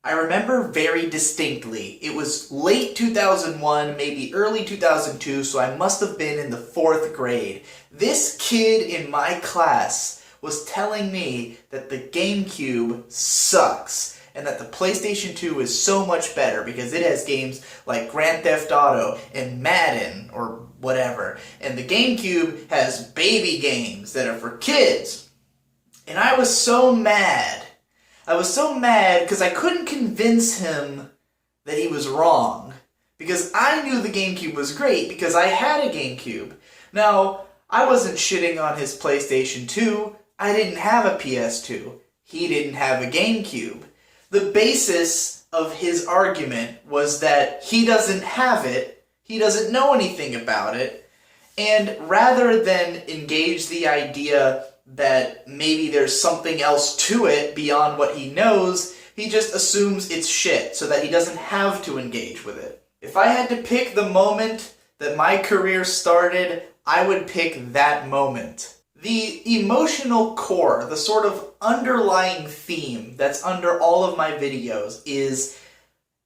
I remember very distinctly. It was late 2001, maybe early 2002, so I must have been in the 4th grade. This kid in my class was telling me that the GameCube sucks and that the PlayStation 2 is so much better because it has games like Grand Theft Auto and Madden or whatever, and the GameCube has baby games that are for kids. And I was so mad. I was so mad because I couldn't convince him that he was wrong. Because I knew the GameCube was great because I had a GameCube. Now, I wasn't shitting on his PlayStation 2. I didn't have a PS2. He didn't have a GameCube. The basis of his argument was that he doesn't have it, he doesn't know anything about it, and rather than engage the idea that maybe there's something else to it beyond what he knows, he just assumes it's shit so that he doesn't have to engage with it. If I had to pick the moment that my career started, I would pick that moment. The emotional core, the sort of underlying theme that's under all of my videos is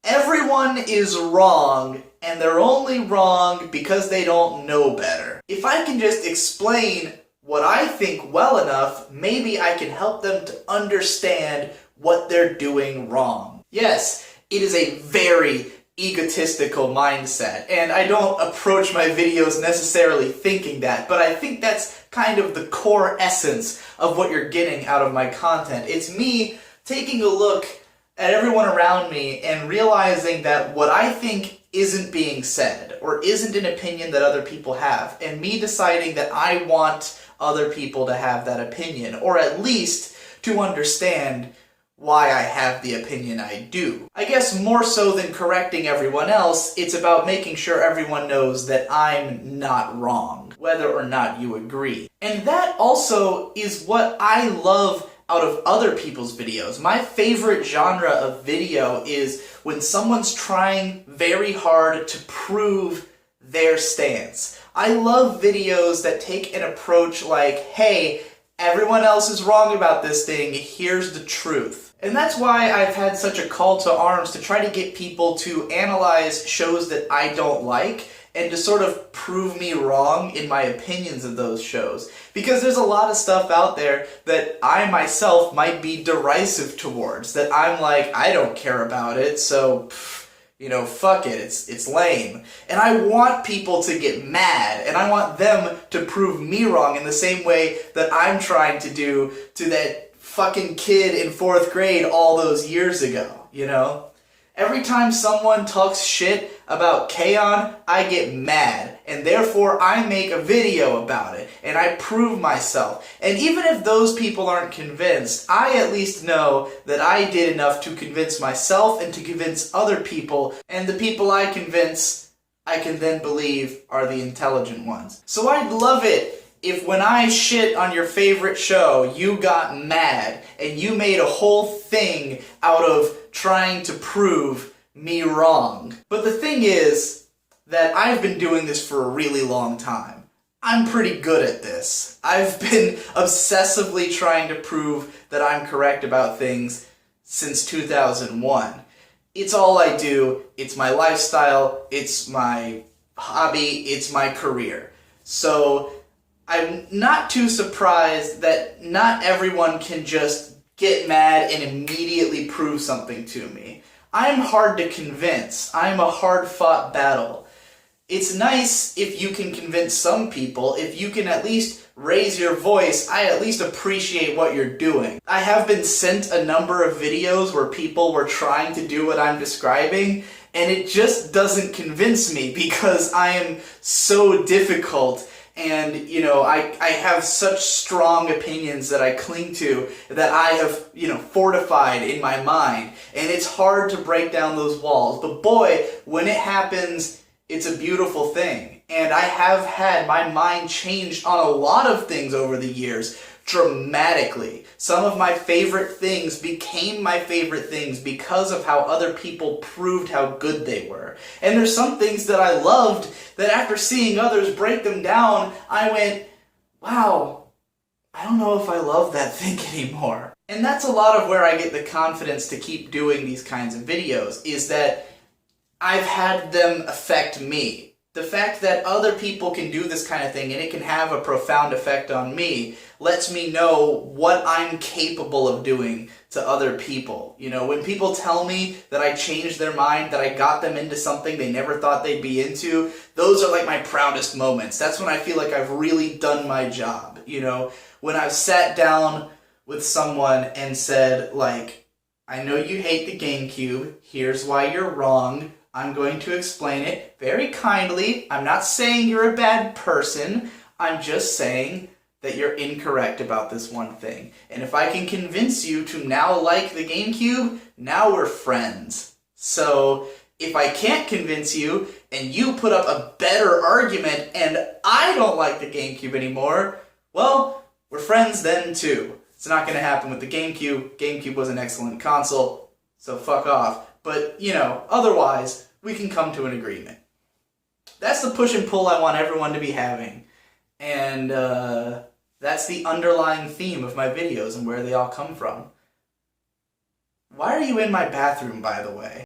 everyone is wrong and they're only wrong because they don't know better. If I can just explain what I think well enough, maybe I can help them to understand what they're doing wrong. Yes, it is a very egotistical mindset, and I don't approach my videos necessarily thinking that, but I think that's kind of the core essence of what you're getting out of my content. It's me taking a look at everyone around me and realizing that what I think isn't being said, or isn't an opinion that other people have, and me deciding that I want other people to have that opinion, or at least to understand why I have the opinion I do. I guess more so than correcting everyone else, it's about making sure everyone knows that I'm not wrong, whether or not you agree. And that also is what I love out of other people's videos. My favorite genre of video is when someone's trying very hard to prove their stance. I love videos that take an approach like, hey, everyone else is wrong about this thing, here's the truth. And that's why I've had such a call to arms to try to get people to analyze shows that I don't like and to sort of prove me wrong in my opinions of those shows. Because there's a lot of stuff out there that I myself might be derisive towards, that I'm like, I don't care about it, so you know, fuck it, it's lame. And I want people to get mad, and I want them to prove me wrong in the same way that I'm trying to do to that fucking kid in 4th grade all those years ago, you know? Every time someone talks shit about K-On!, I get mad, and therefore I make a video about it, and I prove myself. And even if those people aren't convinced, I at least know that I did enough to convince myself and to convince other people, and the people I convince, I can then believe are the intelligent ones. So I'd love it if when I shit on your favorite show, you got mad, and you made a whole thing out of trying to prove me wrong. But the thing is that I've been doing this for a really long time. I'm pretty good at this. I've been obsessively trying to prove that I'm correct about things since 2001. It's all I do, it's my lifestyle, it's my hobby, it's my career. So I'm not too surprised that not everyone can just get mad and immediately prove something to me. I'm hard to convince. I'm a hard-fought battle. It's nice if you can convince some people. If you can at least raise your voice, I at least appreciate what you're doing. I have been sent a number of videos where people were trying to do what I'm describing, and it just doesn't convince me because I am so difficult. And, you know, I have such strong opinions that I cling to that I have, you know, fortified in my mind. And it's hard to break down those walls. But boy, when it happens, it's a beautiful thing. And I have had my mind changed on a lot of things over the years, dramatically. Some of my favorite things became my favorite things because of how other people proved how good they were. And there's some things that I loved that after seeing others break them down, I went, wow, I don't know if I love that thing anymore. And that's a lot of where I get the confidence to keep doing these kinds of videos, is that I've had them affect me. The fact that other people can do this kind of thing and it can have a profound effect on me lets me know what I'm capable of doing to other people. You know, when people tell me that I changed their mind, that I got them into something they never thought they'd be into, those are like my proudest moments. That's when I feel like I've really done my job. You know, when I've sat down with someone and said, like, I know you hate the GameCube, here's why you're wrong, I'm going to explain it very kindly. I'm not saying you're a bad person. I'm just saying that you're incorrect about this one thing. And if I can convince you to now like the GameCube, now we're friends. So if I can't convince you and you put up a better argument and I don't like the GameCube anymore, well, we're friends then too. It's not going to happen with the GameCube. GameCube was an excellent console, so fuck off. But, you know, otherwise, we can come to an agreement. That's the push and pull I want everyone to be having. And that's the underlying theme of my videos and where they all come from. Why are you in my bathroom, by the way?